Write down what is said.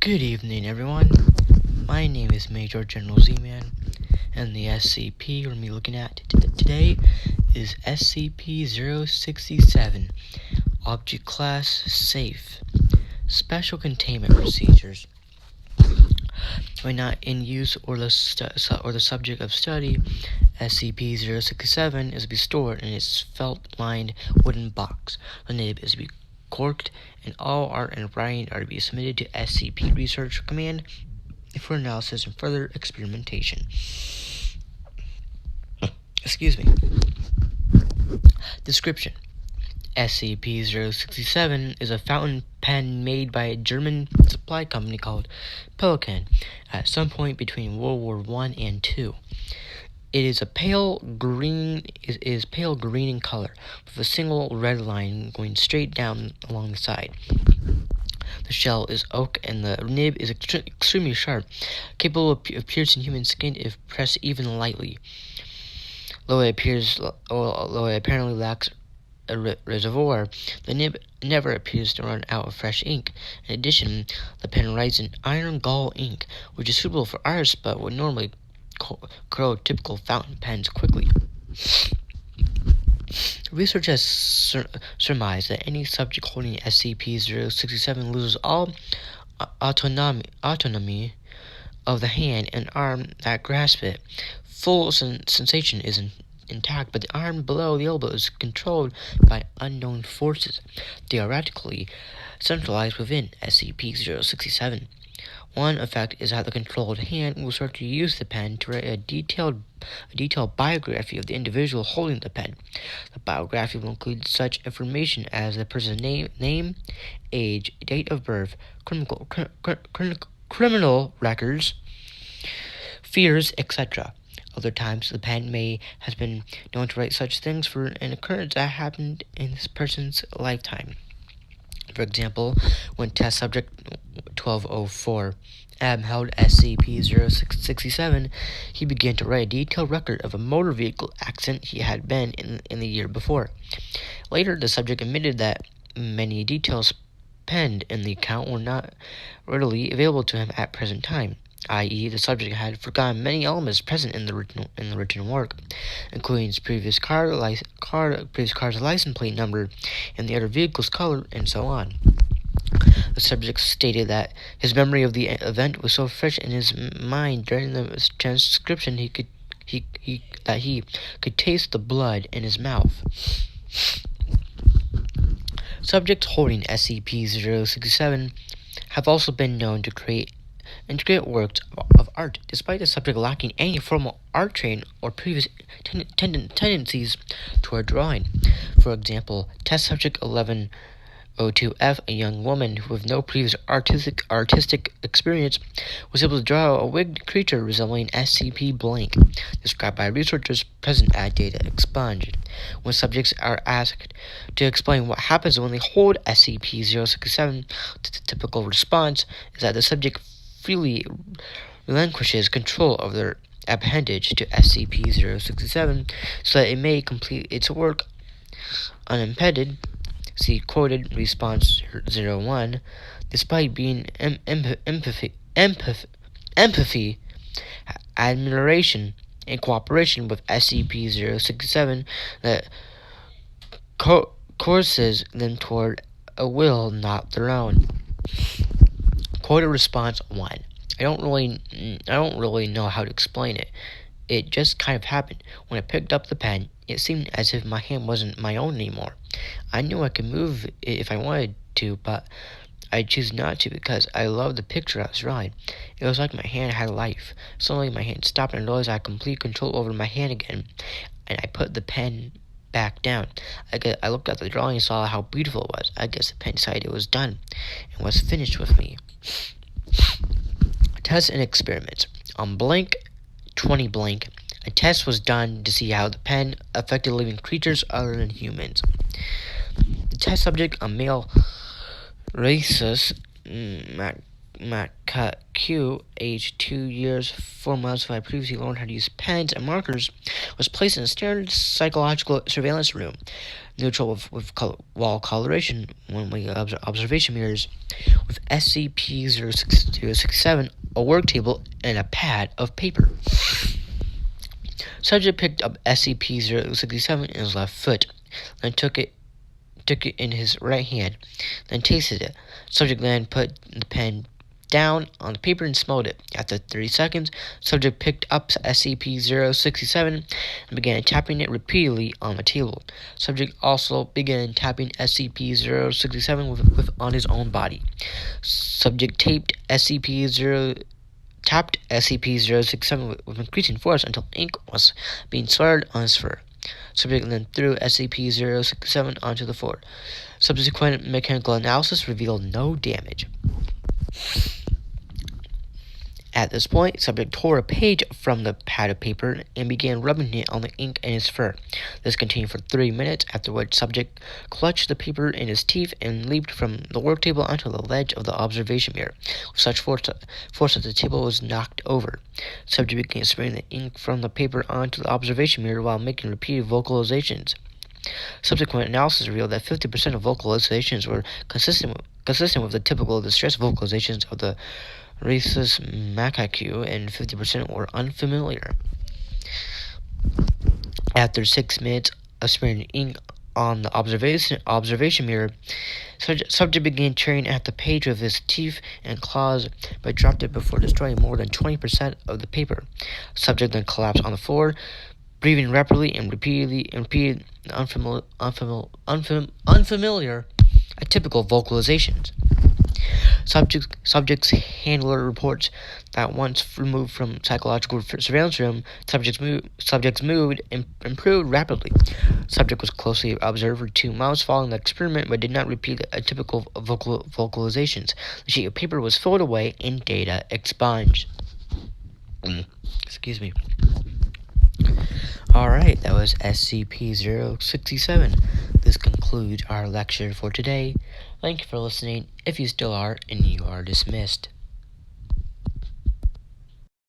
Good evening, everyone. My name is Major General Z-Man, and the SCP we're going to be looking at today is SCP-067, Object Class Safe, Special Containment Procedures. When not in use or the subject of study, SCP-067 is to be stored in its felt-lined wooden box. The nib is to be corked, and all art and writing are to be submitted to SCP Research Command for analysis and further experimentation. Excuse me. Description: SCP-067 is a fountain pen made by a German supply company called Pelican at some point between World War I and II. It is pale green in color, with a single red line going straight down along the side. The shell is oak, and the nib is extremely sharp, capable of piercing human skin if pressed even lightly. Though it apparently lacks a reservoir, the nib never appears to run out of fresh ink. In addition, the pen writes in iron gall ink, which is suitable for artists but would normally corrode typical fountain pens quickly. Research has surmised that any subject holding SCP-067 loses all autonomy of the hand and arm that grasp it. Full sensation is intact, but the arm below the elbow is controlled by unknown forces, theoretically centralized within SCP-067. One effect is that the controlled hand will start to use the pen to write a detailed biography of the individual holding the pen. The biography will include such information as the person's name, age, date of birth, criminal records, fears, etc. Other times, the pen has been known to write such things for an occurrence that happened in this person's lifetime. For example, when test subject 1204 held SCP-067, he began to write a detailed record of a motor vehicle accident he had been in the year before. Later, the subject admitted that many details penned in the account were not readily available to him at present time, i.e., the subject had forgotten many elements present in the written work, including his previous car's license plate number and the other vehicle's color, and so on. The subject stated that his memory of the event was so fresh in his mind during the transcription he could taste the blood in his mouth. Subjects holding SCP-067 have also been known to create intricate works of art, despite the subject lacking any formal art training or previous tendencies toward drawing. For example, test subject 1102F, a young woman with no previous artistic experience, was able to draw a winged creature resembling SCP blank, described by researchers present at data expunged. When subjects are asked to explain what happens when they hold SCP-067, the typical response is that the subject freely relinquishes control of their appendage to SCP-067 so that it may complete its work unimpeded. See quoted response 01. Despite being empathy, admiration, and cooperation with SCP-067 that courses them toward a will not their own. Quoted response 1. I don't really know how to explain it. It just kind of happened. When I picked up the pen, it seemed as if my hand wasn't my own anymore. I knew I could move it if I wanted to, but I choose not to because I loved the picture I was drawing. It was like my hand had life. Suddenly my hand stopped and I realized I had complete control over my hand again, and I put the pen back down. I looked at the drawing and saw how beautiful it was. I guess the pen decided it was done and was finished with me. Tests and experiments. On blank 20 blank, a test was done to see how the pen affected living creatures other than humans. The test subject, a male rhesus macaque, aged 2 years, 4 months, who had previously learned how to use pens and markers, was placed in a standard psychological surveillance room. neutral wall coloration when we observation mirrors with SCP-067, a work table, and a pad of paper. Subject picked up SCP-067 in his left foot, then took it in his right hand, then tasted it. Subject then put the pen down on the paper and smelled it. After 30 seconds, subject picked up SCP-067 and began tapping it repeatedly on the table. Subject also began tapping SCP-067 on his own body. Subject tapped SCP-067 with increasing force until ink was being splattered on his fur. Subject then threw SCP-067 onto the floor. Subsequent mechanical analysis revealed no damage. At this point, subject tore a page from the pad of paper and began rubbing it on the ink in his fur. This continued for 3 minutes, after which subject clutched the paper in his teeth and leaped from the work table onto the ledge of the observation mirror, with such force that the table was knocked over. Subject began spraying the ink from the paper onto the observation mirror while making repeated vocalizations. Subsequent analysis revealed that 50% of vocalizations were consistent with the typical distress vocalizations of the rhesus macaque, and 50% were unfamiliar. After 6 minutes of spraying ink on the observation mirror, subject began tearing at the page with his teeth and claws, but dropped it before destroying more than 20% of the paper. Subject then collapsed on the floor, breathing rapidly and repeated unfamiliar, atypical vocalizations. Subject's handler reports that once removed from psychological surveillance room, subject's mood improved rapidly. Subject was closely observed for 2 months following the experiment, but did not repeat atypical vocalizations. The sheet of paper was filled away and data expunged. Excuse me. Alright, that was SCP-067. This concludes our lecture for today. Thank you for listening, if you still are, and you are dismissed.